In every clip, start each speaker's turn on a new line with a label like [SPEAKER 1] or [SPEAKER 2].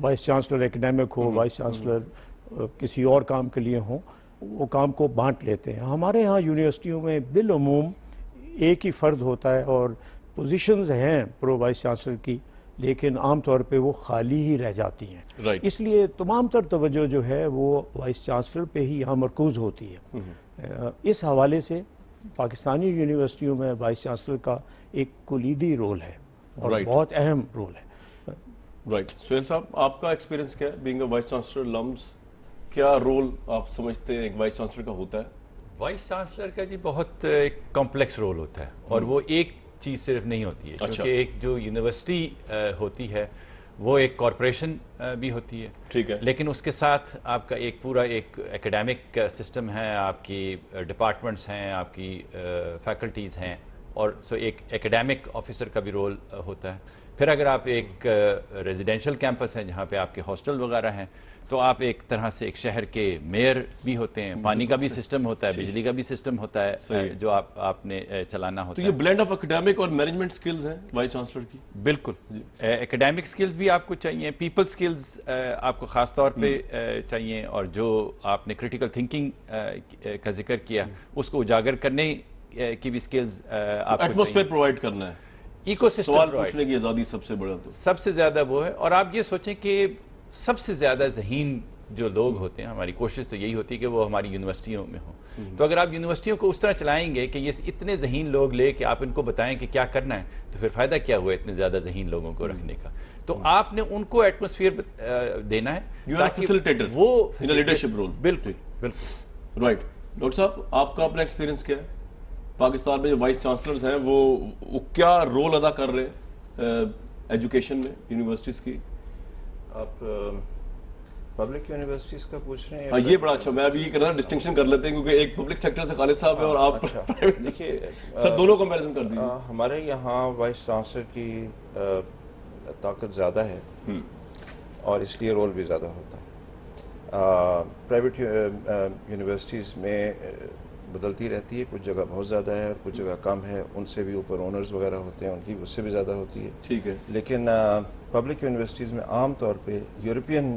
[SPEAKER 1] Vice chancellor academic ہو، vice chancellor کسی اور کام کے لیے ہوں، وہ کام کو بانٹ لیتے ہیں. ہمارے ہاں یونیورسٹیوں میں بالعموم ایک ہی فرد ہوتا ہے اور پوزیشنز ہیں پرو وائس چانسلر کی، لیکن عام طور پہ وہ خالی ہی رہ جاتی ہیں. اس لیے تمام تر توجہ جو ہے وہ وائس چانسلر پہ ہی یہاں مرکوز ہوتی ہے. اس حوالے سے پاکستانی یونیورسٹیوں میں وائس چانسلر کا ایک کلیدی رول ہے اور بہت اہم رول ہے.
[SPEAKER 2] رائٹ. سہیل صاحب، آپ کا ایکسپیرینس کیا ہے being a vice chancellor LUMS? کیا رول آپ سمجھتے ہیں ایک وائس چانسلر کا ہوتا ہے؟
[SPEAKER 3] وائس چانسلر کا جی بہت ایک کمپلیکس رول ہوتا ہے، اور وہ ایک چیز صرف نہیں ہوتی ہے، کیونکہ ایک جو یونیورسٹی ہوتی ہے وہ ایک کارپوریشن بھی ہوتی ہے. ٹھیک ہے. لیکن اس کے ساتھ آپ کا ایک پورا ایک ایکیڈیمک سسٹم ہے، آپ کی ڈپارٹمنٹس ہیں، آپ کی فیکلٹیز ہیں، اور سو ایک ایکیڈیمک آفیسر کا بھی رول ہوتا ہے. پھر اگر آپ ایک ریزیڈینشل کیمپس ہیں جہاں پہ آپ کے ہاسٹل وغیرہ ہیں، تو آپ ایک طرح سے ایک شہر کے میئر بھی ہوتے ہیں. پانی کا بھی سسٹم ہوتا ہے، بجلی کا بھی سسٹم ہوتا ہے جو آپ نے چلانا ہوتا ہے.
[SPEAKER 2] تو یہ بلینڈ آف اکیڈیمک اور مینجمنٹ سکلز ہیں وائس چانسلر کی؟
[SPEAKER 3] بالکل. ایکیڈیمک سکلز بھی آپ کو چاہیے، پیپل سکلز آپ کو خاص طور پہ چاہیے، اور جو آپ نے کریٹیکل تھنکنگ کا ذکر کیا اس کو اجاگر کرنے کی بھی سکلز آپ کو
[SPEAKER 2] ایٹماسفیئر پرووائڈ کرنا ہے،
[SPEAKER 3] ایکو سسٹم
[SPEAKER 2] سوال پوچھنے کی آزادی سب سے بڑا، تو
[SPEAKER 3] سب سے زیادہ وہ ہے. اور آپ یہ سوچیں کہ سب سے زیادہ ذہین جو لوگ ہوتے ہیں، ہماری کوشش تو یہی ہوتی ہے کہ وہ ہماری یونیورسٹیوں میں ہوں. تو اگر آپ یونیورسٹیوں کو اس طرح چلائیں گے کہ یہ اتنے ذہین لوگ لے کے آپ ان کو بتائیں کہ کیا کرنا ہے، تو پھر فائدہ کیا ہوا اتنے زیادہ ذہین لوگوں کو رکھنے کا؟ تو آپ نے ان کو ایٹماسفیئر دینا ہے،
[SPEAKER 2] وہ لیڈرشپ رول.
[SPEAKER 3] بالکل بالکل.
[SPEAKER 2] رائٹ. ڈاکٹر صاحب، آپ کا اپنا ایکسپیرینس کیا ہے؟ پاکستان میں جو وائس چانسلرز ہیں وہ کیا رول ادا کر رہے ہیں ایجوکیشن میں یونیورسٹیز کی؟
[SPEAKER 4] آپ پبلک یونیورسٹیز کا پوچھ رہے ہیں؟
[SPEAKER 2] ہاں، یہ بڑا اچھا. میں ابھی یہ کر رہا ہوں، ڈسٹنکشن کر لیتے ہیں کیونکہ ایک پبلک سیکٹر سے خالد صاحب ہے اور آپ
[SPEAKER 4] دیکھیے
[SPEAKER 2] سر دونوں کمپیریزن کر دیجیے.
[SPEAKER 4] ہمارے یہاں وائس چانسلر کی طاقت زیادہ ہے اور اس لیے رول بھی زیادہ ہوتا ہے. پرائیویٹ یونیورسٹیز میں بدلتی رہتی ہے، کچھ جگہ بہت زیادہ ہے اور کچھ جگہ کم ہے. ان سے بھی اوپر اونرز وغیرہ ہوتے ہیں، ان کی اس سے بھی زیادہ ہوتی ہے.
[SPEAKER 2] ٹھیک ہے.
[SPEAKER 4] لیکن پبلک یونیورسٹیز میں عام طور پہ یورپین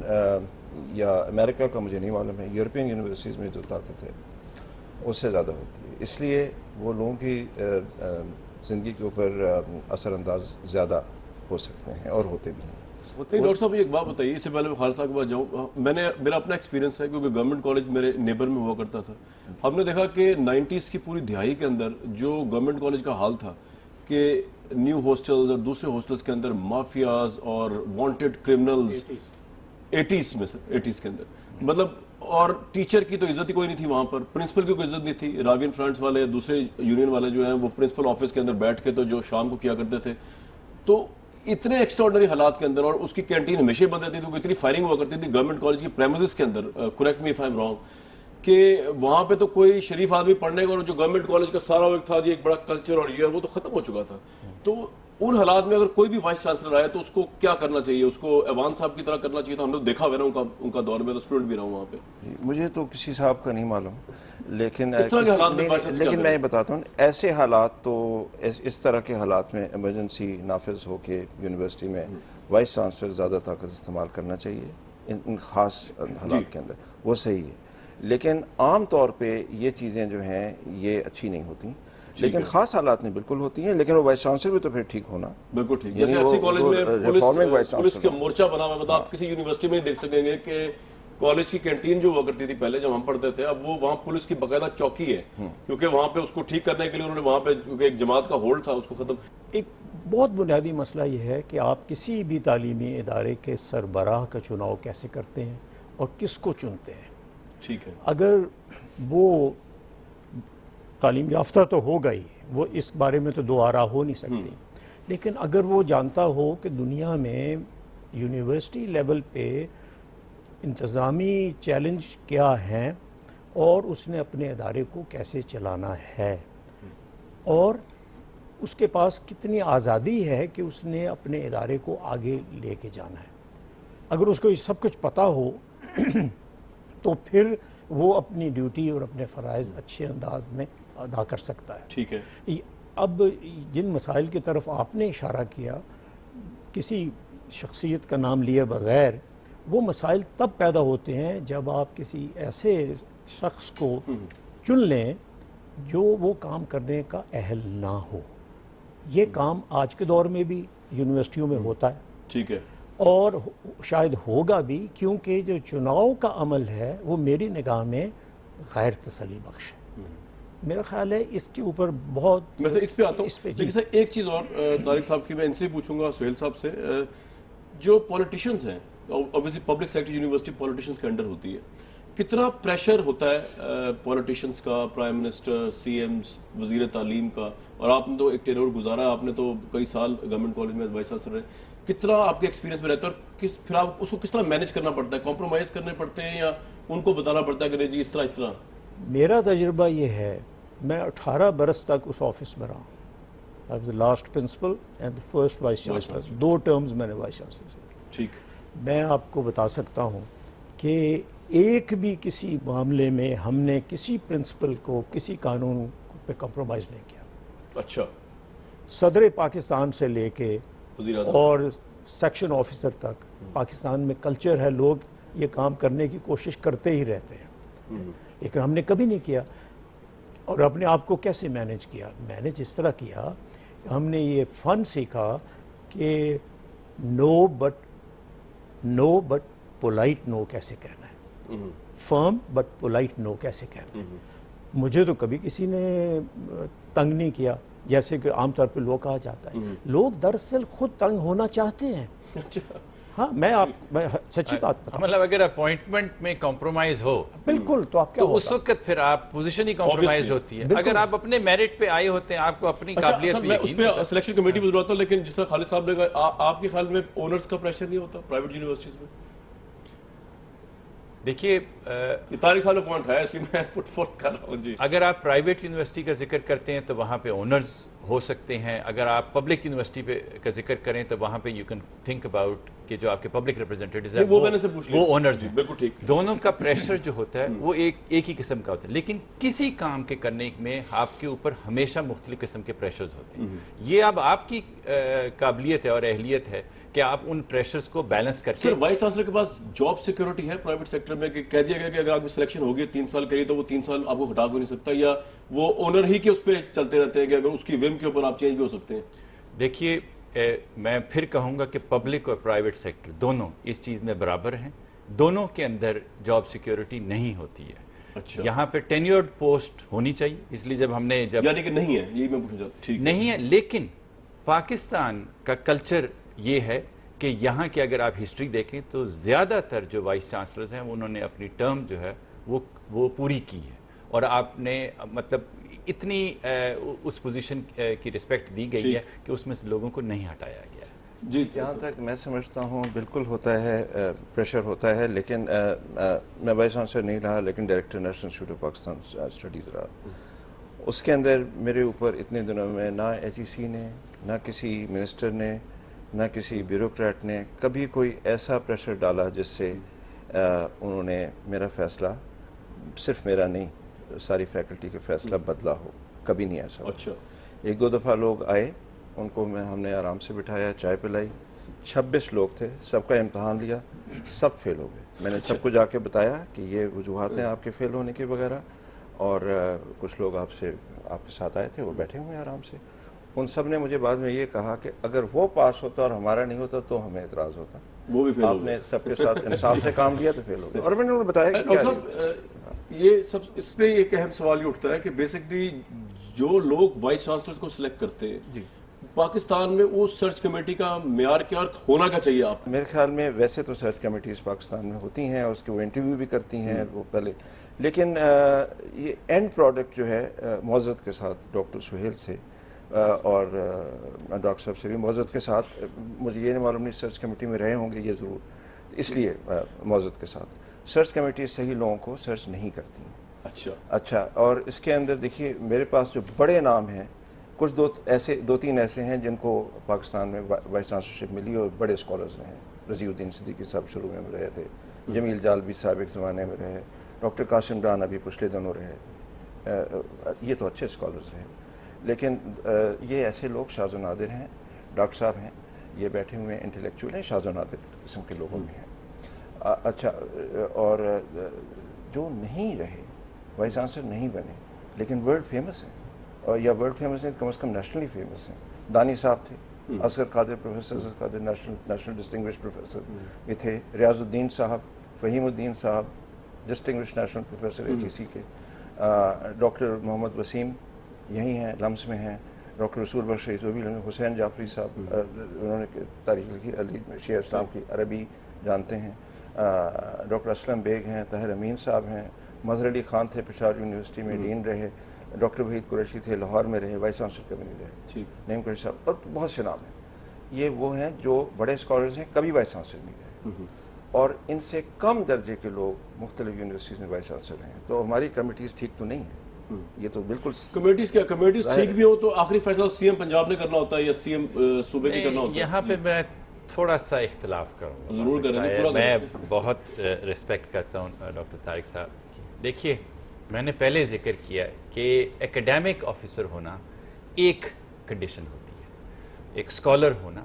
[SPEAKER 4] یا امریکہ کا مجھے نہیں معلوم ہے، یورپین یونیورسٹیز میں جو طاقت ہے اس سے زیادہ ہوتی ہے. اس لیے وہ لوگوں کی زندگی کے اوپر اثر انداز زیادہ ہو سکتے ہیں اور ہوتے بھی ہیں.
[SPEAKER 2] ڈاکٹر صاحب، ایک بات بتائیے، اس سے پہلے میں خالد صاحب کے پاس جاؤں. میرا اپنا ایکسپیرینس ہے کیونکہ گورنمنٹ کالج میرے نیبر میں ہوا کرتا تھا. ہم نے دیکھا کہ 90s کی پوری دہائی کے اندر جو گورنمنٹ کالج کا حال تھا کہ نیو ہاسٹلز اور دوسرے ہاسٹلز کے اندر مافیاز اور وانٹڈ کرمنلز 80s کے اندر، مطلب، اور ٹیچر کی تو عزت ہی کوئی نہیں تھی وہاں پر، پرنسپل کی کوئی عزت نہیں تھی. راوین فرنٹس والے دوسرے یونین والے جو ہیں وہ پرنسپل آفس کے اندر بیٹھ کے تو جو شام کو کیا کرتے تھے. تو اتنے ایکسٹراڈنری حالات کے اندر، اور اس کی کینٹین ہمیشہ بند رہتی تھی کیونکہ اتنی فائرنگ ہوا کرتی تھی گورنمنٹ کالج کی پریمیسز کے اندر. Correct me if I am wrong, کہ وہاں پہ تو کوئی شریف آدمی پڑھنے کا، اور جو گورنمنٹ کالج کا سارا وقت تھا جی ایک بڑا کلچر اور یہ وہ تو ختم ہو چکا تھا. تو ان حالات میں اگر کوئی بھی وائس چانسلر آیا تو اس کو کیا کرنا چاہیے؟ اس کو ایوان صاحب کی طرح کرنا چاہیے تھا؟ ہم نے دیکھا ہوا نا ان کا دور میں، تو اسٹوڈنٹ بھی رہا ہوں وہاں پہ.
[SPEAKER 4] مجھے تو کسی صاحب کا نہیں معلوم، لیکن
[SPEAKER 2] لیکن
[SPEAKER 4] میں یہ بتاتا ہوں، ایسے حالات تو اس طرح کے حالات میں ایمرجنسی نافذ ہو کے یونیورسٹی میں وائس چانسلر زیادہ طاقت استعمال کرنا چاہیے ان خاص حالات کے اندر، وہ صحیح ہے. لیکن عام طور پہ یہ چیزیں جو ہیں یہ اچھی نہیں ہوتی، لیکن خاص حالات میں بالکل ہوتی ہیں. لیکن وہ وائس چانسلر بھی تو پھر ٹھیک ہونا
[SPEAKER 2] بالکل ٹھیک. جیسے ایف سی کالج میں پولیس کے مورچہ بنا ہوا، مطلب آپ کسی یونیورسٹی میں نہیں دیکھ سکیں گے کہ کالج کی کینٹین جو ہوا کرتی تھی پہلے جب ہم پڑھتے تھے، اب وہ وہاں پولیس کی باقاعدہ چوکی ہے، کیونکہ وہاں پہ اس کو ٹھیک کرنے کے لیے انہوں نے وہاں پہ کیونکہ ایک جماعت کا ہولڈ تھا اس کو ختم.
[SPEAKER 1] ایک بہت بنیادی مسئلہ یہ ہے کہ آپ کسی بھی تعلیمی ادارے کے سربراہ کا چناؤ کیسے کرتے ہیں اور کس کو چنتے ہیں.
[SPEAKER 2] ٹھیک ہے.
[SPEAKER 1] اگر وہ تعلیم یافتہ تو ہوگا ہی، وہ اس بارے میں تو دو آرا ہو نہیں سکتی، لیکن اگر وہ جانتا ہو کہ دنیا میں یونیورسٹی لیول پہ انتظامی چیلنج کیا ہیں اور اس نے اپنے ادارے کو کیسے چلانا ہے، اور اس کے پاس کتنی آزادی ہے کہ اس نے اپنے ادارے کو آگے لے کے جانا ہے، اگر اس کو یہ سب کچھ پتہ ہو تو پھر وہ اپنی ڈیوٹی اور اپنے فرائض اچھے انداز میں ادا کر سکتا ہے.
[SPEAKER 2] ٹھیک ہے.
[SPEAKER 1] اب جن مسائل کی طرف آپ نے اشارہ کیا، کسی شخصیت کا نام لیے بغیر وہ مسائل تب پیدا ہوتے ہیں جب آپ کسی ایسے شخص کو چن لیں جو وہ کام کرنے کا اہل نہ ہو. یہ کام آج کے دور میں بھی یونیورسٹیوں میں ہوتا ہے,
[SPEAKER 2] ٹھیک ہے,
[SPEAKER 1] اور شاید ہوگا بھی, کیونکہ جو چناؤ کا عمل ہے وہ میری نگاہ میں غیر تسلی بخش ہے. میرا خیال ہے اس کے اوپر بہت
[SPEAKER 2] میں اس پہ آتا ہوں. لیکن سر ایک چیز اور طارق صاحب کی میں ان سے پوچھوں گا, سہیل صاحب سے, جو پولیٹیشینز ہیں, obviously public sector university politicians کے انڈر ہوتی ہے, کتنا پریشر ہوتا ہے پولیٹیشینز کا, پرائم منسٹر, سی ایمز, وزیر تعلیم کا, اور آپ نے تو ایک ٹینور گزارا, آپ نے تو کئی سال گورنمنٹ کالج میں وائس چانسلر رہے, کتنا آپ کے ایکسپیرینس میں رہتا ہے, اور پھر آپ اس کو کس طرح مینیج کرنا پڑتا ہے, کمپرومائز کرنے پڑتے ہیں یا ان کو بتانا پڑتا ہے کہ نہیں جی اس طرح؟
[SPEAKER 1] میرا تجربہ یہ ہے, میں 18 برس تک اس آفس میں رہا ہوں. I was the last principal and the first vice chancellor. 2 terms میں نے وائس چانسلر سے.
[SPEAKER 2] ٹھیک.
[SPEAKER 1] میں آپ کو بتا سکتا ہوں کہ ایک بھی کسی معاملے میں ہم نے کسی پرنسپل کو کسی قانون پہ کمپرومائز نہیں کیا.
[SPEAKER 2] اچھا.
[SPEAKER 1] صدر پاکستان سے لے کے
[SPEAKER 2] وزیر اعظم
[SPEAKER 1] اور سیکشن آفیسر تک, پاکستان میں کلچر ہے, لوگ یہ کام کرنے کی کوشش کرتے ہی رہتے ہیں, لیکن ہم نے کبھی نہیں کیا. اور اپنے آپ کو کیسے مینیج کیا؟ مینیج اس طرح کیا کہ ہم نے یہ فن سیکھا کہ نو بٹ پولائٹ نو کیسے کہنا ہے, فرم بٹ پولائٹ نو کیسے کہنا ہے. مجھے تو کبھی کسی نے تنگ نہیں کیا, جیسے کہ عام طور پہ لوگ کہا جاتا ہے. لوگ دراصل خود تنگ ہونا چاہتے ہیں. ہاں, میں سچی بات بتاؤں,
[SPEAKER 3] مطلب اگر اپوائنٹمنٹ میں کمپرومائز ہو
[SPEAKER 1] بالکل, تو آپ کیا
[SPEAKER 3] تو اس وقت پھر آپ پوزیشن ہی کمپرومائز ہوتی ہے. اگر آپ اپنے میرٹ پہ آئے ہوتے ہیں, آپ کو اپنی قابلیت
[SPEAKER 2] میں اس پہ سلیکشن کمیٹی پہ ضرورت ہے, لیکن جس طرح خالد صاحب نے کہا, آپ کے خیال میں اونرز کا پریشر نہیں ہوتا پرائیویٹ یونیورسٹیز میں؟
[SPEAKER 3] دیکھیے,
[SPEAKER 2] طارق صاحب نے پوائنٹ ہے, اس لیے میں پٹ فورتھ کر رہا ہوں. جی,
[SPEAKER 3] اگر آپ پرائیویٹ یونیورسٹی کا ذکر کرتے ہیں تو وہاں پہ اونرز ہو سکتے ہیں. اگر آپ پبلک یونیورسٹی پہ کا ذکر کریں تو وہاں پہ یو کین تھنک اباؤٹ کہ جو آپ کے پبلک ریپرزینٹیوز ہیں وہ اونرز ہیں.
[SPEAKER 2] بالکل ٹھیک.
[SPEAKER 3] دونوں کا پریشر جو ہوتا ہے وہ ایک ہی قسم کا ہوتا ہے, لیکن کسی کام کے کرنے میں آپ کے اوپر ہمیشہ مختلف قسم کے پریشرز ہوتے ہیں. یہ اب آپ کی قابلیت ہے اور اہلیت ہے کہ آپ ان پریشرز کو بیلنس کر کے.
[SPEAKER 2] سر, وائس چانسلر کے پاس جاب سیکیورٹی ہے پرائیویٹ سیکٹر میں کہ کہہ دیا گیا کہ اگر آپ کی سلیکشن ہوگی 3 سال کے لیے تو وہ 3 سال آپ کو ہٹا کو نہیں سکتا, یا وہ اونر ہی کے اس پہ چلتے رہتے ہیں کہ اگر اس کی وم کے اوپر آپ چینج بھی ہو سکتے ہیں؟
[SPEAKER 3] دیکھیے, میں پھر کہوں گا کہ پبلک اور پرائیویٹ سیکٹر دونوں اس چیز میں برابر ہیں. دونوں کے اندر جاب سیکیورٹی نہیں ہوتی ہے.
[SPEAKER 2] اچھا.
[SPEAKER 3] یہاں پہ ٹینیورڈ پوسٹ ہونی چاہیے, اس لیے جب ہم نے
[SPEAKER 2] یعنی کہ نہیں ہے, یہی میں پوچھنا چاہتا ہوں. ٹھیک
[SPEAKER 3] نہیں ہے, لیکن پاکستان کا کلچر یہ ہے کہ یہاں کی اگر آپ ہسٹری دیکھیں تو زیادہ تر جو وائس چانسلرز ہیں انہوں نے اپنی ٹرم جو ہے وہ پوری کی ہے, اور آپ نے مطلب اتنی اس پوزیشن کی رسپیکٹ دی گئی ہے کہ اس میں سے لوگوں کو نہیں ہٹایا گیا ہے.
[SPEAKER 4] جی, جہاں تک میں سمجھتا ہوں بالکل ہوتا ہے, پریشر ہوتا ہے, لیکن میں وائس چانسلر نہیں رہا, لیکن director national institute of Pakistan studies رہا. اس کے اندر میرے اوپر اتنے دنوں میں نہ HEC نے, نہ کسی منسٹر نے, نہ کسی بیوروکریٹ نے کبھی کوئی ایسا پریشر ڈالا جس سے انہوں نے میرا فیصلہ, صرف میرا نہیں, ساری فیکلٹی کے فیصلہ بدلا ہو. کبھی نہیں ایسا.
[SPEAKER 2] اچھا.
[SPEAKER 4] 1-2 دفعہ لوگ آئے, ان کو ہم نے آرام سے بٹھایا, چائے پلائی. 26 لوگ تھے, سب کا امتحان لیا, سب فیل ہو گئے. میں نے سب کو جا کے بتایا کہ یہ وجوہات ہیں آپ کے فیل ہونے کے وغیرہ, اور کچھ لوگ آپ کے ساتھ آئے تھے, وہ بیٹھے ہوئے ہیں آرام سے. ان سب نے مجھے بعد میں یہ کہا کہ اگر وہ پاس ہوتا اور ہمارا نہیں ہوتا تو ہمیں اعتراض ہوتا.
[SPEAKER 2] وہ بھی فیل ہو گئے.
[SPEAKER 4] آپ نے سب کے ساتھ انصاف سے کام کیا تو فیل ہو گئے. اور میں نے انہیں بتایا کہ
[SPEAKER 2] یہ سب, اس پہ ایک اہم سوال یہ اٹھتا ہے کہ بیسکلی جو لوگ وائس چانسلرز کو سلیکٹ کرتے ہیں پاکستان میں, اس سرچ کمیٹی کا معیار کیا اور ہونا کیا چاہیے؟ آپ
[SPEAKER 4] میرے خیال میں ویسے تو سرچ کمیٹیز پاکستان میں ہوتی ہیں, اس کے وہ انٹرویو بھی کرتی ہیں وہ پہلے, لیکن یہ اینڈ پروڈکٹ جو ہے معذرت کے ساتھ ڈاکٹر سہیل سے اور ڈاکٹر صاحب سے بھی معذرت کے ساتھ, مجھے یہ نہیں معلوم نہیں سرچ کمیٹی میں رہے ہوں گے یہ ضرور, اس لیے معذرت کے ساتھ, سرچ کمیٹی صحیح لوگوں کو سرچ نہیں کرتی ہیں. اچھا. اور اس کے اندر دیکھیے میرے پاس جو بڑے نام ہیں, کچھ 2-3 ایسے ہیں جن کو پاکستان میں وائس چانسلرشپ ملی اور بڑے اسکالرز ہیں. رضی الدین صدیقی صاحب شروع میں رہے تھے, جمیل جالبی صاحب ایک زمانے میں رہے, ڈاکٹر قاسم ڈان ابھی پچھلے دنوں رہے. یہ تو اچھے اسکالرز ہیں, لیکن یہ ایسے لوگ شاذ و نادر ہیں. ڈاکٹر صاحب ہیں, یہ بیٹھے ہوئے انٹلیکچوئل ہیں، شاذ و نادر قسم کے لوگوں میں ہیں. اچھا، اور جو نہیں رہے، وائس چانسلر نہیں بنے لیکن ورلڈ فیمس ہیں، اور یا ورلڈ فیمس نہیں کم از کم نیشنلی فیمس ہیں. دانی صاحب تھے، اصغر قادر، پروفیسر اصغر قادر نیشنل ڈسٹنگوشڈ پروفیسر یہ تھے. ریاض الدین صاحب، فہیم الدین صاحب ڈسٹنگوشڈ نیشنل پروفیسر HEC کے. ڈاکٹر محمد وسیم یہیں ہیں، لمس میں ہیں. ڈاکٹر رسول بخش رئیس، وہ بھی حسین جعفری صاحب انہوں نے تاریخ لکھی، علی شیعہ اسلام کی، عربی جانتے ہیں. ڈاکٹر اسلم بیگ ہیں، طاہر امین صاحب ہیں. مظہر علی خان تھے، پشاور یونیورسٹی میں ڈین رہے. ڈاکٹر وحید قریشی تھے، لاہور میں رہے، وائس چانسلر کبھی نہیں رہے. نعیم قریشی صاحب، اور بہت سے نام ہیں. یہ وہ ہیں جو بڑے اسکالرز ہیں، کبھی وائس چانسلر نہیں رہے. اور ان سے کم درجے کے لوگ مختلف یونیورسٹیز میں وائس چانسلر ہیں. تو ہماری کمیٹیز ٹھیک تو نہیں ہیں. یہ تو بالکل
[SPEAKER 2] کمیٹیز کیا، کمیٹیز ٹھیک بھی ہو تو آخری فیصلہ CM پنجاب نے کرنا ہوتا ہے یا CM صوبے نے کرنا ہوتا ہے؟
[SPEAKER 3] یہاں پہ میں تھوڑا سا اختلاف کروں گا.
[SPEAKER 2] ضرور کریں.
[SPEAKER 3] میں بہت رسپیکٹ کرتا ہوں ڈاکٹر طارق صاحب کی. دیکھیے، میں نے پہلے ذکر کیا کہ ایکیڈیمک آفیسر ہونا ایک کنڈیشن ہوتی ہے، ایک اسکالر ہونا،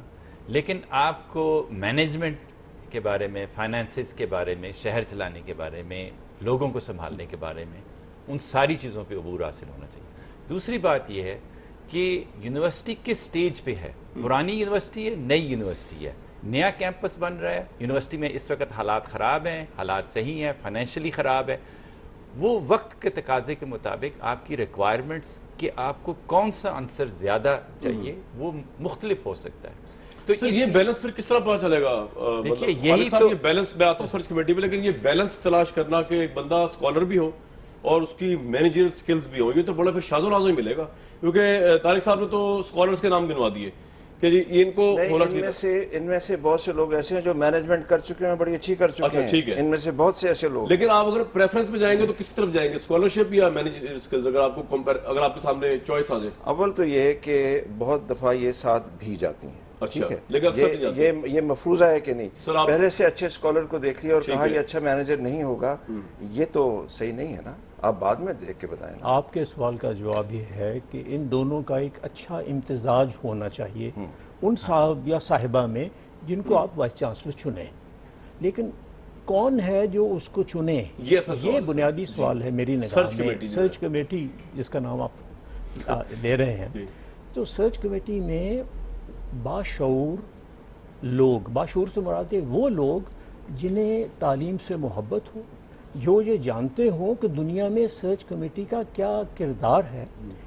[SPEAKER 3] لیکن آپ کو مینجمنٹ کے بارے میں، فائنانسز کے بارے میں، شہر چلانے کے بارے میں، لوگوں کو سنبھالنے کے بارے میں، ان ساری چیزوں پہ عبور حاصل ہونا چاہیے. دوسری بات یہ ہے کہ یونیورسٹی کس سٹیج پہ ہے. پرانی یونیورسٹی ہے، نئی یونیورسٹی ہے، نیا کیمپس بن رہا ہے. یونیورسٹی میں اس وقت حالات خراب ہیں، حالات صحیح ہیں، فائنینشلی خراب ہے. وہ وقت کے تقاضے کے مطابق آپ کی ریکوائرمنٹس کہ آپ کو کون سا عنصر زیادہ چاہیے وہ مختلف ہو سکتا ہے.
[SPEAKER 2] تو یہ بیلنس پھر کس طرح پتا چلے گا؟
[SPEAKER 3] دیکھیے یہی تو
[SPEAKER 2] یہ بیلنس، میں آتا ہوں سرچ کمیٹی میں، لیکن یہ بیلنس تلاش کرنا کہ ایک بندہ اسکالر بھی ہو اور اس کی مینیجریل سکلز بھی ہوں، یہ تو بڑا پھر شاذ و ناز ہی ملے گا. کیونکہ طارق صاحب نے تو اسکالرز کے نام گنوا دیے کہ جی ان کو ہونا چاہیے.
[SPEAKER 4] ان میں سے بہت سے لوگ ایسے ہیں جو مینجمنٹ کر چکے ہیں، بڑی اچھی کر چکے ہیں. ان میں سے بہت سے ایسے لوگ.
[SPEAKER 2] لیکن آپ اگر پریفرنس میں جائیں گے تو کس کی طرف جائیں گے، اسکالرشپ یا مینیجریل سکلز؟ اگر آپ کو اگر آپ کے سامنے چوائس آ جائے.
[SPEAKER 4] اول تو یہ ہے کہ بہت دفعہ یہ ساتھ بھی جاتی ہیں. ٹھیک ہے، یہ مفروضہ ہے کہ نہیں. پہلے سے اچھے اسکالر کو دیکھ لیا اور کہا یہ اچھا مینیجر نہیں ہوگا، یہ تو صحیح نہیں ہے نا. آپ بعد میں دیکھ کے بتائیں.
[SPEAKER 1] آپ کے سوال کا جواب یہ ہے کہ ان دونوں کا ایک اچھا امتزاج ہونا چاہیے ان صاحب یا صاحبہ میں جن کو آپ وائس چانسلر چنیں. لیکن کون ہے جو اس کو چنے، یہ بنیادی سوال ہے میری نگاہ میں. سرچ کمیٹی جس کا نام آپ لے رہے ہیں، تو سرچ کمیٹی میں باشعور لوگ، باشعور سے مراد ہے وہ لوگ جنہیں تعلیم سے محبت ہو، جو یہ جانتے ہوں کہ دنیا میں سرچ کمیٹی کا کیا کردار ہے،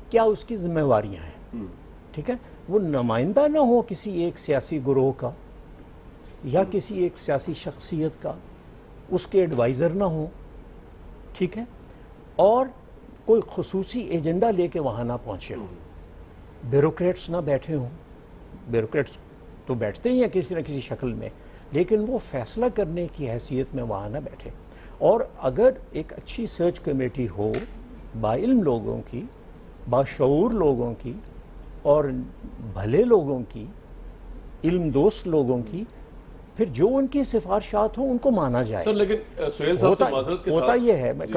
[SPEAKER 1] کیا اس کی ذمہ واریاں ہیں. ٹھیک ہے، وہ نمائندہ نہ ہو کسی ایک سیاسی گروہ کا یا کسی ایک سیاسی شخصیت کا، اس کے ایڈوائزر نہ ہوں. ٹھیک ہے، اور کوئی خصوصی ایجنڈا لے کے وہاں نہ پہنچے ہوں. بیوروکریٹس نہ بیٹھے ہوں. بیوروکریٹس تو بیٹھتے ہی ہیں کسی نہ کسی شکل میں، لیکن وہ فیصلہ کرنے کی حیثیت میں وہاں نہ بیٹھے. اور اگر ایک اچھی سرچ کمیٹی ہو باعلم لوگوں کی، باشعور لوگوں کی اور بھلے لوگوں کی، علم دوست لوگوں کی، پھر جو ان کی سفارشات ہوں ان کو مانا جائے.
[SPEAKER 2] سر لیکن سہیل صاحب سے معذرت کے ساتھ
[SPEAKER 1] ہوتا یہ ہے، میں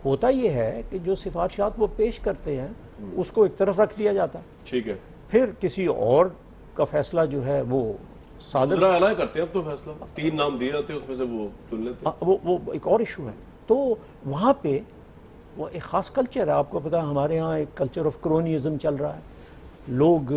[SPEAKER 1] ہوتا یہ ہے کہ جو سفارشات وہ پیش کرتے ہیں اس کو ایک طرف رکھ دیا جاتا.
[SPEAKER 2] ٹھیک ہے،
[SPEAKER 1] پھر کسی اور کا فیصلہ جو ہے وہ
[SPEAKER 2] صادر اعلان کرتے ہیں. اب تو فیصلہ 3 نام دیے جاتے ہیں، اس میں سے وہ چن لیتے ہیں.
[SPEAKER 1] وہ ایک اور ایشو ہے. تو وہاں پہ وہ ایک خاص کلچر ہے. آپ کو پتا ہمارے ہاں ایک کلچر آف کرونیزم چل رہا ہے. لوگ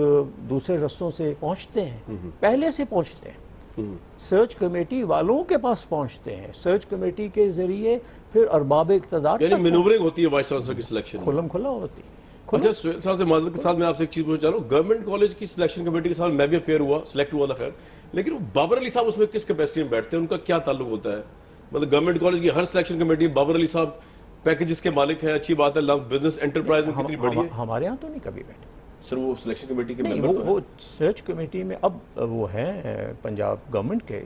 [SPEAKER 1] دوسرے رستوں سے پہنچتے ہیں، پہلے سے پہنچتے ہیں، سرچ کمیٹی والوں کے پاس پہنچتے ہیں، سرچ کمیٹی کے ذریعے پھر ارباب اقتدار
[SPEAKER 2] یعنی مینوورنگ ہوتی ہے وائس چانسلر کی سلیکشن
[SPEAKER 1] کھلم کھلا ہوتی ہے.
[SPEAKER 2] اچھا سہیل صاحب سے معذرت کے ساتھ میں آپ سے ایک چیز پوچھنا چاہ رہا ہوں. گورنمنٹ کالج کی سلیکشن کمیٹی کے ساتھ میں بھی اپیئر ہوا، سلیکٹ ہوا تھا خیر، لیکن وہ بابر علی صاحب اس میں کس کیپیسٹی میں بیٹھتے ہیں، ان کا کیا تعلق ہوتا ہے؟ مطلب گورنمنٹ کالج کی ہر سلیکشن کمیٹی بابر علی صاحب پیکیجز کے مالک ہیں، اچھی بات ہے، بزنس انٹرپرائز میں کتنی بڑی ہے.
[SPEAKER 1] ہمارے ہاں تو نہیں کبھی بیٹھے
[SPEAKER 2] سر. وہ سلیکشن کمیٹی کے ممبر
[SPEAKER 1] وہ سرچ کمیٹی میں اب وہ ہیں پنجاب گورنمنٹ کے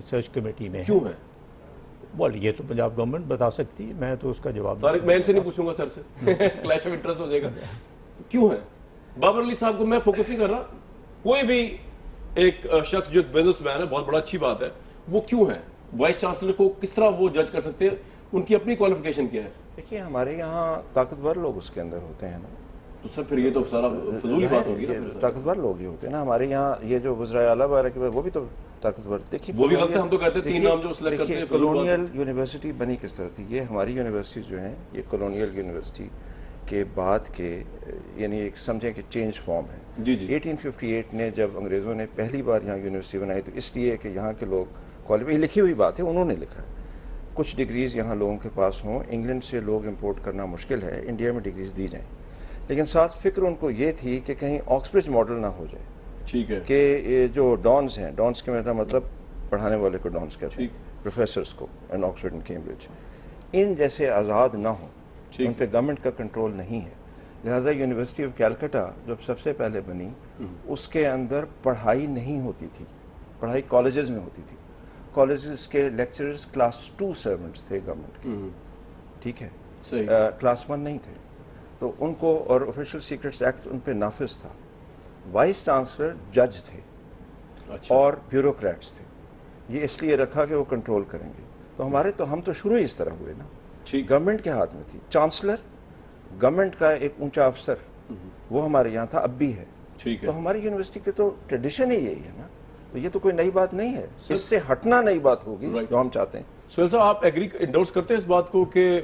[SPEAKER 1] سرچ کمیٹی میں.
[SPEAKER 2] کیوں ہیں؟
[SPEAKER 1] یہ تو پنجاب گورنمنٹ بتا سکتی ہے، میں تو اس کا جواب
[SPEAKER 2] طارق میں ان سے نہیں پوچھوں گا سر سے، کلیش آف انٹرسٹ ہو جائے گا. کیوں ہے؟ بابر علی صاحب کو میں فوکس نہیں کر رہا، کوئی بھی ایک شخص جو ایک بزنس مین ہے، بہت بڑا اچھی بات ہے، وہ کیوں ہے؟ وائس چانسلر کو کس طرح وہ جج کر سکتے ہیں؟ ان کی اپنی کوالیفیکیشن کیا ہے؟
[SPEAKER 4] دیکھیے ہمارے یہاں طاقتور لوگ اس کے اندر ہوتے ہیں نا،
[SPEAKER 2] تو سر پھر یہ تو سارا فضولی بات ہوگی نا.
[SPEAKER 4] طاقتور لوگ ہی ہوتے ہیں نا ہمارے یہاں. یہ جو وزرائے اعلیٰ وغیرہ کے وہ بھی تو طاقتور. دیکھیے
[SPEAKER 2] وہ بھی غلط ہے, ہم تو کہتے ہیں 3 نام جو سلیکٹ کرتے ہیں.
[SPEAKER 4] کالونیل یونیورسٹی بنی کس طرح تھی؟ یہ ہماری یونیورسٹیز جو ہیں یہ کالونیل یونیورسٹی کے بعد کے یعنی ایک سمجھیں کہ چینج فارم ہے. 1858 نے جب انگریزوں نے پہلی بار یہاں یونیورسٹی بنائی تو اس لیے کہ یہاں کے لوگ یہ لکھی ہوئی بات ہے, انہوں نے لکھا ہے, کچھ ڈگریز یہاں لوگوں کے پاس ہوں. انگلینڈ سے لوگ امپورٹ کرنا مشکل ہے, انڈیا میں ڈگریز دی جائیں. لیکن ساتھ فکر ان کو یہ تھی کہ کہیں آکسبرج ماڈل نہ ہو جائے.
[SPEAKER 2] ٹھیک ہے. کہ
[SPEAKER 4] یہ جو ڈانس ہیں, ڈانس کے میرا مطلب پڑھانے والے کو ڈانس کہتے ہیں, پروفیسرز کو ان آکسفورڈ اینڈ کیمبرج, ان جیسے آزاد نہ ہوں, ان پہ گورنمنٹ کا کنٹرول نہیں ہے. لہٰذا یونیورسٹی آف کیلکٹا جب سب سے پہلے بنی اس کے اندر پڑھائی نہیں ہوتی تھی, پڑھائی کالجز میں ہوتی تھی. کالجز کے لیکچررز کلاس 2 سرونٹس تھے گورنمنٹ کے, ٹھیک ہے, کلاس 1 نہیں تھے. تو ان کو, اور آفیشیل سیکرٹس ایکٹ ان پہ نافذ تھا. وائس چانسلر جج تھے اور بیوروکریٹس تھے. یہ اس لیے رکھا کہ وہ کنٹرول کریں گے. تو ہم تو شروع ہی اس طرح ہوئے نا, گورنمنٹ کے ہاتھ میں تھی. چانسلر گورنمنٹ کا ایک اونچا افسر, وہ ہمارے یہاں تھا, اب بھی ہے. تو ہماری یونیورسٹی کے تو ٹریڈیشن ہی یہی ہے نا. تو یہ تو کوئی نئی بات نہیں ہے, اس سے ہٹنا نئی بات ہوگی جو ہم چاہتے ہیں.
[SPEAKER 2] سہیل صاحب, آپ انڈورس کرتے ہیں اس بات کو کہ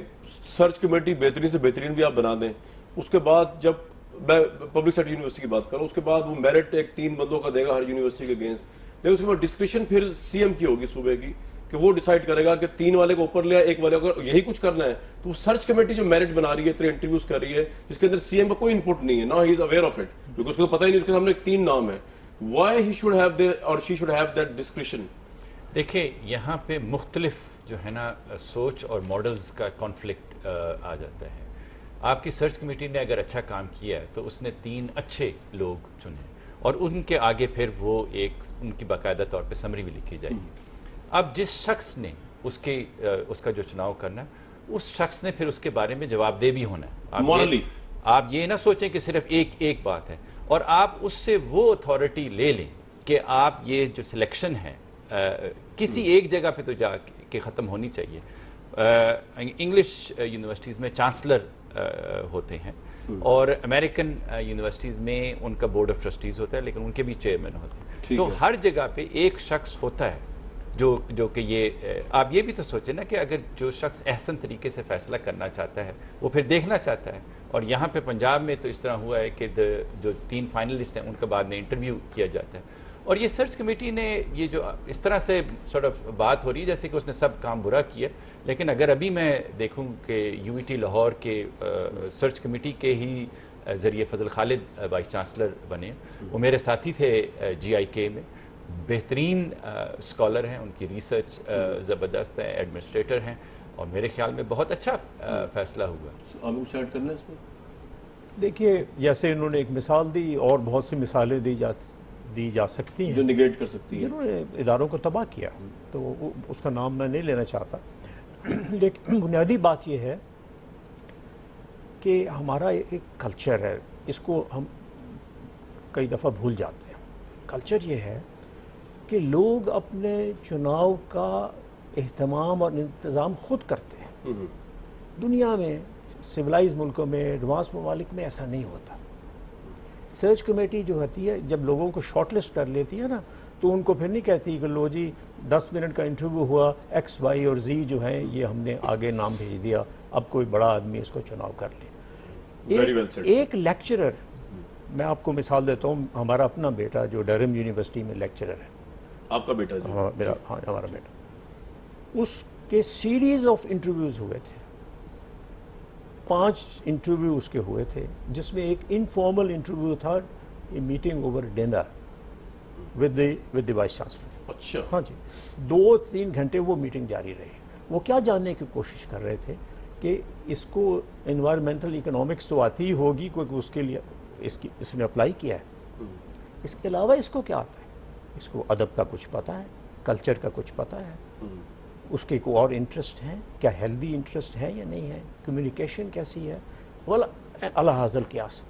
[SPEAKER 2] سرچ کمیٹی بہترین سے بہترین بھی آپ بنا دیں, اس کے بعد جب میں پبلک سیکٹر یونیورسٹی کی بات کروں, اس کے بعد وہ میرٹ ایک 3 بندوں کا دے گا ہر یونیورسٹی کے اگینسٹ, لیکن اس کے بعد ڈسکریشن پھر سی ایم کی ہوگی صوبے کی کہ وہ ڈیسائیڈ کرے گا کہ 3 والے کو اوپر لیا, 1 والے کو, اگر یہی کچھ کرنا ہے تو وہ سرچ کمیٹی جو میرٹ بنا رہی ہے, 3 انٹرویوز کر رہی ہے, جس کے اندر سی ایم کا کوئی انپٹ نہیں ہے, نا ہی از اویئر آف اٹ, کیونکہ اس کو پتہ ہی نہیں, اس کے سامنے 3 نام ہے. Why he should have or she should have that discretion?
[SPEAKER 3] دیکھیں یہاں پہ مختلف جو ہے نا سوچ اور ماڈلز کا کانفلکٹ آ جاتا ہے. آپ کی سرچ کمیٹی نے اگر اچھا کام کیا ہے تو اس نے 3 اچھے لوگ چنے اور ان کے آگے پھر وہ ایک ان کی باقاعدہ طور پہ سمری بھی لکھی جائے گی. اب جس شخص نے اس کا جو چناؤ کرنا ہے, اس شخص نے پھر اس کے بارے میں جواب دہ بھی ہونا ہے. آپ یہ نہ سوچیں کہ صرف ایک بات ہے, اور آپ اس سے وہ اتھارٹی لے لیں کہ آپ یہ جو سلیکشن ہے کسی ایک جگہ پہ تو جا کے ختم ہونی چاہیے. انگلش یونیورسٹیز میں چانسلر ہوتے ہیں اور امریکن یونیورسٹیز میں ان کا بورڈ آف ٹرسٹیز ہوتا ہے, لیکن ان کے بھی چیئرمین ہوتے ہیں. تو ہر جگہ پہ ایک شخص ہوتا ہے جو کہ یہ آپ یہ بھی تو سوچیں نا کہ اگر جو شخص احسن طریقے سے فیصلہ کرنا چاہتا ہے وہ پھر دیکھنا چاہتا ہے. اور یہاں پہ پنجاب میں تو اس طرح ہوا ہے کہ جو 3 فائنلسٹ ہیں ان کا بعد میں انٹرویو کیا جاتا ہے. اور یہ سرچ کمیٹی نے یہ جو اس طرح سے سارٹ آف بات ہو رہی ہے جیسے کہ اس نے سب کام برا کیا, لیکن اگر ابھی میں دیکھوں کہ یو ٹی لاہور کے سرچ کمیٹی کے ہی ذریعے فضل خالد وائس چانسلر بنے, وہ میرے ساتھی تھے GIK میں, بہترین اسکالر ہیں, ان کی ریسرچ زبردست ہے, ایڈمنسٹریٹر ہیں, اور میرے خیال میں بہت اچھا فیصلہ ہوا.
[SPEAKER 2] آپ کچھ ایڈ کرنا ہے اس میں؟
[SPEAKER 1] دیکھیے جیسے انہوں نے ایک مثال دی اور بہت سی مثالیں دی جا سکتی ہیں
[SPEAKER 2] جو نگیٹ کر سکتی ہیں.
[SPEAKER 1] انہوں نے اداروں کو تباہ کیا, تو اس کا نام میں نہیں لینا چاہتا, لیکن بنیادی بات یہ ہے کہ ہمارا ایک کلچر ہے, اس کو ہم کئی دفعہ بھول جاتے ہیں. کلچر یہ ہے کہ لوگ اپنے چناؤ کا اہتمام اور انتظام خود کرتے ہیں. دنیا میں سویلائز ملکوں میں, ایڈوانس ممالک میں ایسا نہیں ہوتا. سرچ کمیٹی جو ہوتی ہے جب لوگوں کو شارٹ لسٹ کر لیتی ہے نا, تو ان کو پھر نہیں کہتی کہ لو جی 10 منٹ کا انٹرویو ہوا, X, Y اور Z جو ہیں یہ ہم نے آگے نام بھیج دیا, اب کوئی بڑا آدمی اس کو چناؤ کر لے. ایک لیکچرر, میں آپ کو مثال دیتا ہوں, ہمارا اپنا بیٹا جو ڈرہم یونیورسٹی میں لیکچرر ہے.
[SPEAKER 2] آپ کا بیٹا؟
[SPEAKER 1] ہاں ہمارا بیٹا. اس کے سیریز آف انٹرویوز ہوئے تھے, 5 انٹرویو اس کے ہوئے تھے, جس میں ایک انفارمل انٹرویو تھا, meeting over dinner with the vice chancellor.
[SPEAKER 2] اچھا.
[SPEAKER 1] ہاں جی, 2-3 گھنٹے وہ میٹنگ جاری رہی. وہ کیا جاننے کی کوشش کر رہے تھے کہ اس کو انوائرمنٹل اکنامکس تو آتی ہی ہوگی کیونکہ اس کے لیے اس نے اپلائی کیا ہے, اس کے علاوہ اس کو کیا آتا ہے, اس کو ادب کا کچھ پتہ ہے, کلچر کا کچھ پتہ ہے, اس کے کوئی اور انٹرسٹ ہیں, کیا ہیلدی انٹرسٹ ہے یا نہیں ہے, کمیونیکیشن کیسی ہے, اللہ حاضل قیاس.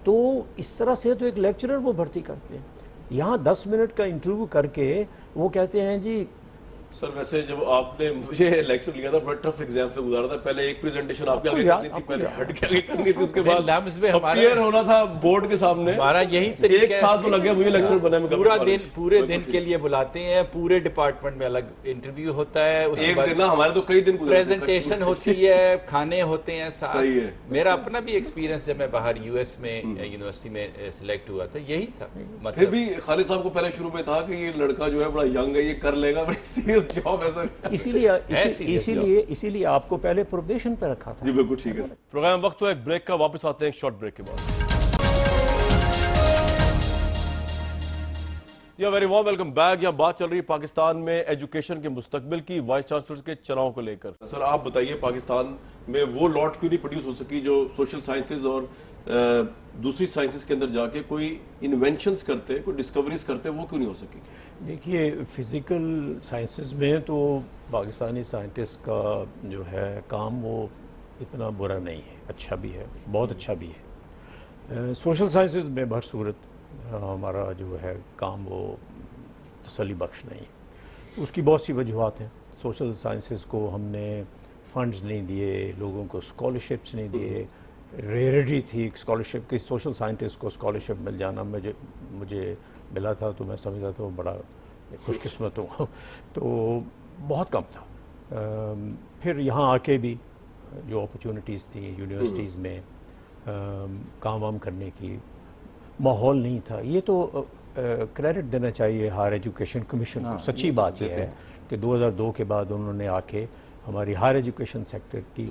[SPEAKER 1] تو اس طرح سے تو ایک لیکچرر وہ بھرتی کرتے ہیں. یہاں 10 منٹ کا انٹرویو کر کے وہ کہتے ہیں جی
[SPEAKER 2] سر ویسے جب آپ نے مجھے لیکچر لیا تھا بڑا ٹف ایگزام سے گزارا تھا, پہلے ایک پریزنٹیشن آپ کے آگے کرنی تھی, پہلے ہٹ کے آگے کرنی تھی, اس کے بعد اپیئر ہونا تھا بورڈ کے سامنے.
[SPEAKER 3] ہمارا یہی طریقہ ہے,
[SPEAKER 2] ایک ساتھ تو لگ گیا مجھے لیکچر بنانے میں,
[SPEAKER 3] پورے دن کے لیے بلاتے ہیں, پورے ڈپارٹمنٹ میں الگ انٹرویو ہوتا ہے,
[SPEAKER 2] ایک دن نا ہمارے تو کئی دن
[SPEAKER 3] پریزنٹیشن ہوتی ہے, کھانے ہوتے ہیں ساتھ. میرا اپنا بھی ایکسپیرینس جب میں باہر یو ایس میں یونیورسٹی میں سلیکٹ ہوا تھا یہی تھا.
[SPEAKER 2] پھر بھی خالد صاحب کو پہلے شروع میں تھا کہ یہ لڑکا جو ہے بڑا ینگ ہے, یہ کر لے گا, بڑی سیریس جاب ہے سر.
[SPEAKER 1] اسی لیے آپ کو پہلے پروبیشن پہ رکھا تھا.
[SPEAKER 2] جی بالکل ٹھیک ہے. پروگرام وقت ہوا ایک بریک کا, واپس آتے ہیں ایک شارٹ بریک کے بعد. Very warm welcome back. یہاں بات چل رہی ہے پاکستان میں ایجوکیشن کے مستقبل کی, وائس چانسلر کے چناؤ کو لے کر. سر آپ بتائیے پاکستان میں وہ لاٹ کیوں نہیں پروڈیوس ہو سکی جو سوشل سائنسز اور دوسری سائنسز کے اندر جا کے کوئی انوینشنز کرتے, کوئی ڈسکوریز کرتے, وہ کیوں نہیں ہو سکی؟
[SPEAKER 1] دیکھیے فزیکل سائنسز میں تو پاکستانی سائنٹسٹ کا جو ہے کام وہ اتنا برا نہیں ہے, اچھا بھی ہے, بہت اچھا بھی ہے. سوشل سائنسز میں بہر صورت ہمارا جو ہے کام وہ تسلی بخش نہیں. اس کی بہت سی وجوہات ہیں. سوشل سائنسز کو ہم نے فنڈز نہیں دیے, لوگوں کو اسکالرشپس نہیں دیے, ریئرٹی تھی اسکالرشپ کی. سوشل سائنٹسٹ کو اسکالرشپ مل جانا مجھے ملا تھا تو میں سمجھتا تھا بڑا خوش قسمت ہوں. تو بہت کم تھا. پھر یہاں آ کے بھی جو اپرچونٹیز تھیں یونیورسٹیز میں کام وام کرنے کی, ماحول نہیں تھا. یہ تو کریڈٹ دینا چاہیے ہائر ایجوکیشن کمیشن کو. سچی بات یہ ہے کہ 2002 کے بعد انہوں نے آ کے ہماری ہائر ایجوکیشن سیکٹر کی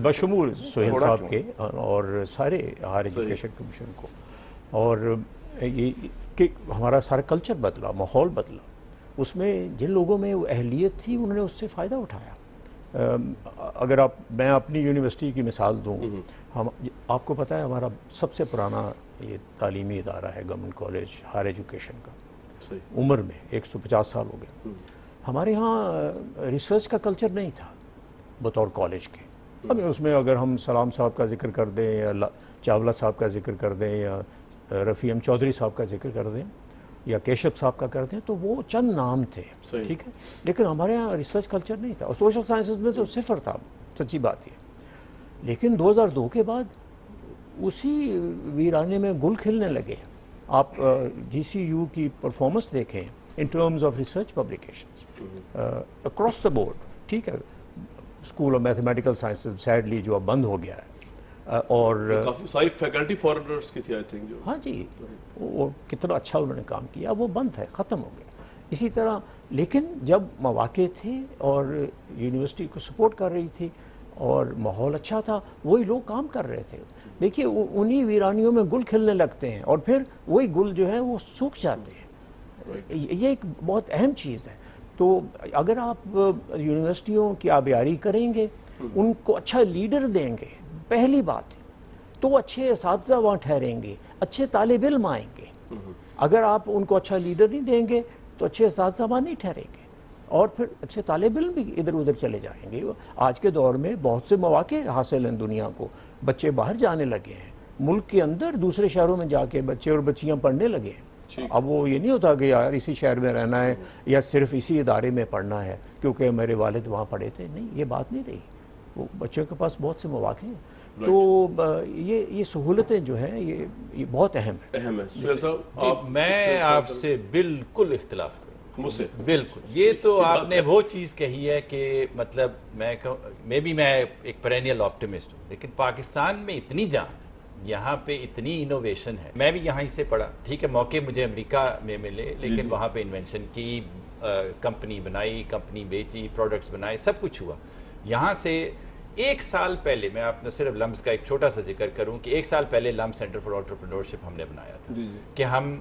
[SPEAKER 1] بشمول سہیل صاحب کے اور سارے ہائر ایجوکیشن کمیشن کو, اور یہ کہ ہمارا سارا کلچر بدلا, ماحول بدلا. اس میں جن لوگوں میں وہ اہلیت تھی انہوں نے اس سے فائدہ اٹھایا. اگر میں اپنی یونیورسٹی کی مثال دوں, آپ کو پتہ ہے ہمارا سب سے پرانا یہ تعلیمی ادارہ ہے گورنمنٹ کالج ہائر ایجوکیشن کا. عمر میں 150 سال ہو گئے. ہمارے ہاں ریسرچ کا کلچر نہیں تھا بطور کالج کے. اب اس میں اگر ہم سلام صاحب کا ذکر کر دیں یا چاولہ صاحب کا ذکر کر دیں یا رفیع احمد چودھری صاحب کا ذکر کر دیں یا کیشب صاحب کا کر دیں تو وہ چند نام تھے, ٹھیک ہے, لیکن ہمارے یہاں ریسرچ کلچر نہیں تھا. اور سوشل سائنسز میں تو صفر تھا, سچی بات ہے. لیکن 2002 کے بعد اسی ویرانے میں گل کھلنے لگے. آپ جی سی یو کی پرفارمنس دیکھیں in terms of research publications across the board, ٹھیک ہے. School of mathematical sciences sadly جو اب بند ہو گیا ہے, اور
[SPEAKER 2] کافی ساری فیکلٹی فارنرز کی تھی آئی تھنک جو.
[SPEAKER 1] ہاں جی, وہ کتنا اچھا انہوں نے کام کیا, وہ بند ہے, ختم ہو گیا. اسی طرح لیکن جب مواقع تھے اور یونیورسٹی کو سپورٹ کر رہی تھی اور ماحول اچھا تھا, وہی لوگ کام کر رہے تھے. دیکھیے انہی ویرانیوں میں گل کھلنے لگتے ہیں اور پھر وہی گل جو ہے وہ سوکھ جاتے ہیں. یہ ایک بہت اہم چیز ہے. تو اگر آپ یونیورسٹیوں کی آبیاری کریں گے, ان کو اچھا لیڈر دیں گے, پہلی بات ہے تو اچھے اساتذہ وہاں ٹھہریں گے, اچھے طالب علم آئیں گے. اگر آپ ان کو اچھا لیڈر نہیں دیں گے تو اچھے اساتذہ وہاں نہیں ٹھہریں گے, اور پھر اچھے طالب علم بھی ادھر ادھر چلے جائیں گے. آج کے دور میں بہت سے مواقع حاصل ہیں دنیا کو, بچے باہر جانے لگے ہیں, ملک کے اندر دوسرے شہروں میں جا کے بچے اور بچیاں پڑھنے لگے ہیں. اب وہ یہ نہیں ہوتا کہ یار اسی شہر میں رہنا ہے یا صرف اسی ادارے میں پڑھنا ہے کیونکہ میرے والد وہاں پڑھے تھے. نہیں, یہ بات نہیں رہی. وہ بچوں کے پاس بہت سے مواقع ہیں. تو یہ سہولتیں جو ہیں یہ بہت اہم
[SPEAKER 2] ہے. سہیل صاحب
[SPEAKER 3] میں آپ سے بالکل اختلاف کروں, مجھ سے بالکل. یہ تو آپ نے وہ چیز کہی ہے کہ مطلب میں ایک پیرینیل آپٹیمسٹ ہوں, لیکن پاکستان میں اتنی جان, یہاں پہ اتنی انوویشن ہے. میں بھی یہاں ہی سے پڑھا, ٹھیک ہے, موقع مجھے امریکہ میں ملے, لیکن وہاں پہ انوینشن کی, کمپنی بنائی, کمپنی بیچی, پروڈکٹس بنائے, سب کچھ ہوا. یہاں سے ایک سال پہلے میں آپ نے صرف لمس کا ایک چھوٹا سا ذکر کروں کہ ایک سال پہلے لمس سینٹر فار انٹرپرینورشپ ہم نے بنایا تھا کہ ہم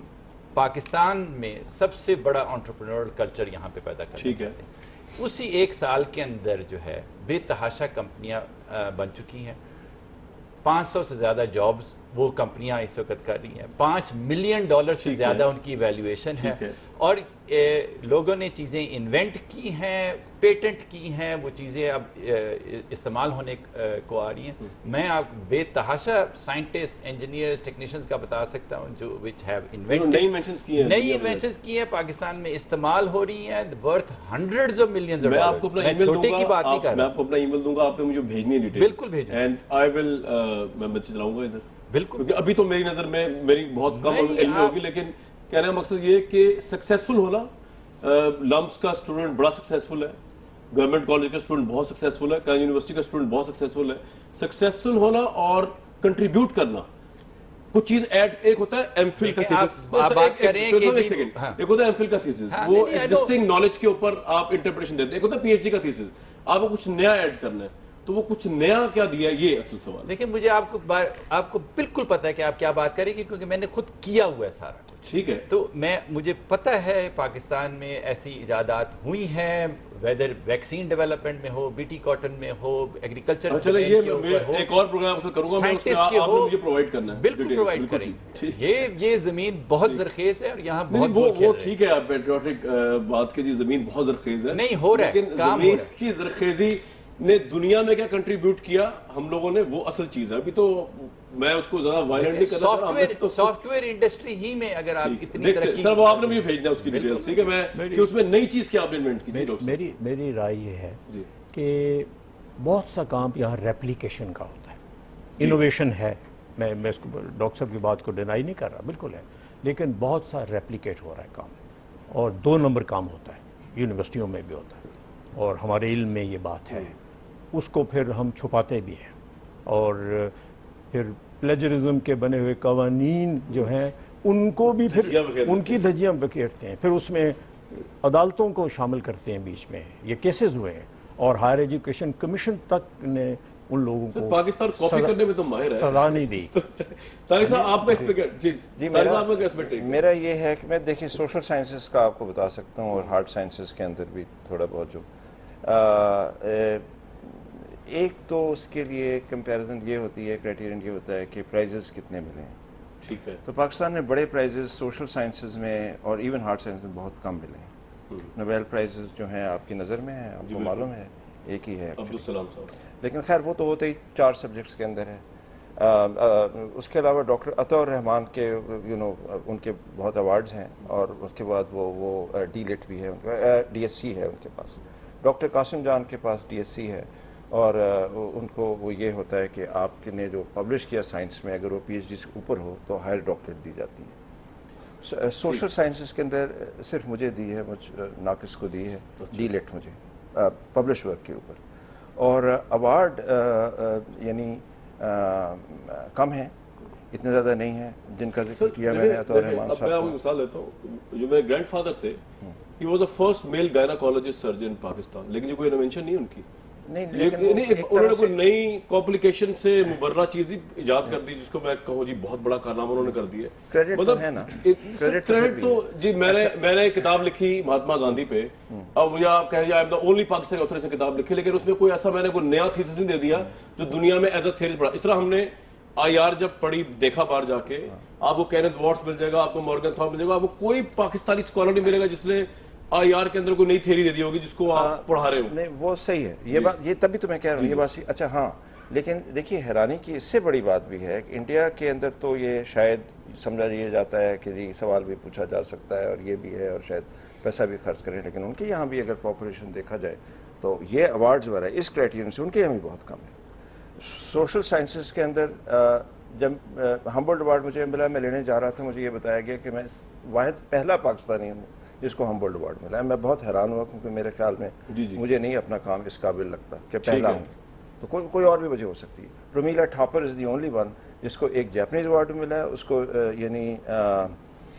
[SPEAKER 3] پاکستان میں سب سے بڑا انٹرپرینور کلچر یہاں پہ پیدا کرنا چاہتے ہیں. اسی ایک سال کے اندر جو ہے بے تحاشا کمپنیاں بن چکی ہیں, 500 سے زیادہ جابز وہ کمپنیاں اس وقت کر رہی ہیں. $5 ملین سے زیادہ ان کی ایویلیویشن ہے, اور لوگوں نے چیزیں انوینٹ کی ہیں, پیٹنٹ کی ہیں, وہ چیزیں اب استعمال ہونے کو آ رہی ہیں. میں آپ بے تحاشا سائنٹسٹ, انجینئرز, ٹیکنیشینز کا بتا سکتا ہوں جو وچ ہیو انوینٹڈ, نئی انوینشنز کی ہیں, پاکستان میں استعمال ہو رہی ہیں, worth hundreds of millions of dollars. میں چھوٹے کی بات نہیں کر رہا,
[SPEAKER 2] میں آپ کو اپنا ای میل دوں گا, آپ نے مجھے بھیجنی ہے ڈیٹیلز.
[SPEAKER 3] بالکل بھیجیں,
[SPEAKER 2] اینڈ آئی ول, میں بچے چلاؤں گا ادھر,
[SPEAKER 3] بالکل,
[SPEAKER 2] کیونکہ ابھی تو میری نظر میں میری بہت کم علم ہوگی, لیکن کہنے کا مقصد یہ کہ سکسیسفل ہونا, لمپس کا اسٹوڈنٹ بڑا سکسیسفل ہے, گورنمنٹ کالج کا اسٹوڈنٹ بہت سکسیسفل ہے, کراچی یونیورسٹی کا اسٹوڈنٹ بہت سکسیسفل ہے. سکسیسفل ہونا اور کنٹریبیوٹ کرنا, کچھ چیز ایڈ, ایک ہوتا ہے ایم فل کا تھیسس, ایک ہوتا ہے ایم فل کا تھیسس, وہ ایگزسٹنگ نالج کے اوپر آپ انٹرپریٹیشن دیتے ہیں. ایک ہوتا ہے پی ایچ ڈی کا تھیسس, آپ کو کچھ نیا ایڈ کرنا ہے, تو وہ کچھ نیا کیا دیا, یہ اصل سوال.
[SPEAKER 3] لیکن مجھے آپ کو بالکل پتہ ہے کہ آپ کیا بات کریں گے, کیونکہ میں نے خود کیا ہوا ہے سارا کچھ.
[SPEAKER 2] ٹھیک ہے,
[SPEAKER 3] تو مجھے پتہ ہے پاکستان میں ایسی ایجادات ہوئی ہیں, ویدر ویکسین ڈیولپمنٹ میں ہو, بی ٹی کاٹن میں ہو, ایگریکلچر.
[SPEAKER 2] چلے یہ ایک اور پروگرام سے کروں گا میں, اس میں آپ نے مجھے پرووائڈ کرنا ہے.
[SPEAKER 3] بالکل پرووائڈ کریں گے. یہ زمین بہت زرخیز ہے, اور یہاں بہت
[SPEAKER 2] وہ ٹھیک ہے, آپ پیٹریوٹک بات کے, جی زمین بہت زرخیز ہے,
[SPEAKER 3] نہیں ہو رہا ہے,
[SPEAKER 2] لیکن زمین کی زرخیزی نے دنیا میں کیا کنٹریبیوٹ کیا ہم لوگوں نے, وہ اصل چیز ہے. ابھی تو میں اس کو زیادہ وائلنٹلی کرتا,
[SPEAKER 3] سافٹ ویئر انڈسٹری ہی میں اگر آپ اتنی ترقی.
[SPEAKER 2] سر وہ آپ نے مجھے بھیجنا ہے اس کی ڈیٹیلز, ٹھیک ہے, میں کہ اس میں نئی چیز کیا آپ نے انوینٹ کی.
[SPEAKER 1] میری رائے یہ ہے کہ بہت سا کام یہاں ریپلیکیشن کا ہوتا ہے, انوویشن ہے, میں اس کو ڈاکٹر صاحب کی بات کو ڈینائی نہیں کر رہا, بالکل ہے, لیکن بہت سا ریپلیکیٹ ہو رہا ہے کام, اور 2 نمبر کام ہوتا ہے, یونیورسٹیوں میں بھی ہوتا ہے, اور ہمارے علم میں یہ بات ہے, اس کو پھر ہم چھپاتے بھی ہیں, اور پھر پلیجرزم کے بنے ہوئے قوانین جو ہیں ان کو بھی پھر ان کی دھجیاں بکھیرتے ہیں, پھر اس میں عدالتوں کو شامل کرتے ہیں بیچ میں. یہ کیسز ہوئے ہیں, اور ہائر ایجوکیشن کمیشن تک نے ان لوگوں کو
[SPEAKER 2] پاکستان کاپی کرنے میں تو ماہر ہے,
[SPEAKER 1] سزا نہیں دی.
[SPEAKER 2] طارق صاحب آپ کا ایکسپیکٹ, جی
[SPEAKER 4] میرا یہ ہے کہ میں دیکھیں سوشل سائنسز کا آپ کو بتا سکتا ہوں, اور ہارڈ سائنسز کے اندر بھی تھوڑا بہت جو ایک تو اس کے لیے کمپیریزن یہ ہوتی ہے, کرائٹیرین یہ ہوتا ہے کہ پرائزز کتنے ملے ہیں.
[SPEAKER 2] ٹھیک ہے,
[SPEAKER 4] تو پاکستان میں بڑے پرائزز سوشل سائنسز میں اور ایون ہارڈ سائنس میں بہت کم ملے ہیں. نوبیل پرائزز جو ہیں آپ کی نظر میں ہیں, آپ کو معلوم ہے, ایک ہی ہے
[SPEAKER 2] عبدالسلام صاحب,
[SPEAKER 4] لیکن خیر وہ تو ہوتے ہی 4 سبجیکٹس کے اندر ہے. اس کے علاوہ ڈاکٹر عطا الرحمان کے ان کے بہت ایوارڈز ہیں, اور اس کے بعد وہ ڈی لیٹ بھی ہے, ڈی ایس سی ہے ان کے پاس. ڈاکٹر قاسم جان کے پاس ڈی ایس سی ہے, اور ان کو وہ یہ ہوتا ہے کہ آپ نے جو پبلش کیا سائنس میں, اگر وہ پی ایچ ڈی سے اوپر ہو تو ہائر ڈاکٹریٹ دی جاتی ہے. سوشل سائنسز کے اندر صرف مجھے دی ہے, ناقص کو دی ہے ڈی لیٹ مجھے پبلش ورک کے اوپر, اور ایوارڈ یعنی کم ہیں, اتنے زیادہ نہیں ہیں جن کا ذکر کیا میں نے عطا الرحمان صاحب.
[SPEAKER 2] میں آپ کو مثال دیتا ہوں, جو میرے گرینڈ فادر تھے, he was the first male gynecologist surgeon in Pakistan, لیکن جو کوئی انوینشن نہیں ان کی, انہوں نے کوئی نئی کمپلیکیشن سے مبرہ چیز ایجاد کر دی, جس کو میں کہوں جی بہت بڑا کارنامہ انہوں نے کر دیا. کریڈٹ تو جی, میں نے ایک کتاب لکھی مہاتما گاندھی پہ, اب مجھے آپ کہیں I am the only Pakistani author سے کتاب لکھی, لیکن اس میں کوئی ایسا میں نے کوئی نیا تھیسس نہیں دے دیا جو دنیا میں ایز اے تھیرس پڑھا. اس طرح ہم نے آئی آر جب پڑھی, دیکھا باہر جا کے, آپ کو کینتھ واٹس مل جائے گا, آپ کو مورگن تھاپ مل جائے گا, آپ کو کوئی پاکستانی اسکالر نہیں ملے گا جس نے آئی آر کے اندر کوئی نئی تھیوری دے دی ہوگی جس کو آپ پڑھا رہے ہو.
[SPEAKER 4] نہیں وہ صحیح ہے, یہ بات, یہ تبھی تو میں کہہ رہا ہوں یہ بات. اچھا ہاں, لیکن دیکھیے حیرانی کی اس سے بڑی بات بھی ہے کہ انڈیا کے اندر تو یہ شاید سمجھا یہ جاتا ہے کہ جی سوال بھی پوچھا جا سکتا ہے, اور یہ بھی ہے, اور شاید پیسہ بھی خرچ کریں, لیکن ان کے یہاں بھی اگر پاپولیشن دیکھا جائے تو یہ ایوارڈز وغیرہ اس کرائٹیرین سے ان کے یہاں بھی بہت کم ہے. سوشل سائنسز کے اندر جب ہمبلڈ ایوارڈ مجھے ملا, میں لینے جا رہا تھا, مجھے یہ بتایا گیا کہ میں واحد پہلا پاکستانی ہوں جس کو ہمبلڈ ایوارڈ ملا ہے. میں بہت حیران ہوا, کیونکہ میرے خیال میں مجھے نہیں اپنا کام اس قابل لگتا کہ پہلا ہوں, تو کوئی اور بھی وجہ ہو سکتی ہے. رومیلا ٹھاپر از دی اونلی ون جس کو ایک جیپنیز ایوارڈ ملا ہے, اس کو یعنی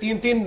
[SPEAKER 2] 3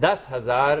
[SPEAKER 3] 10,000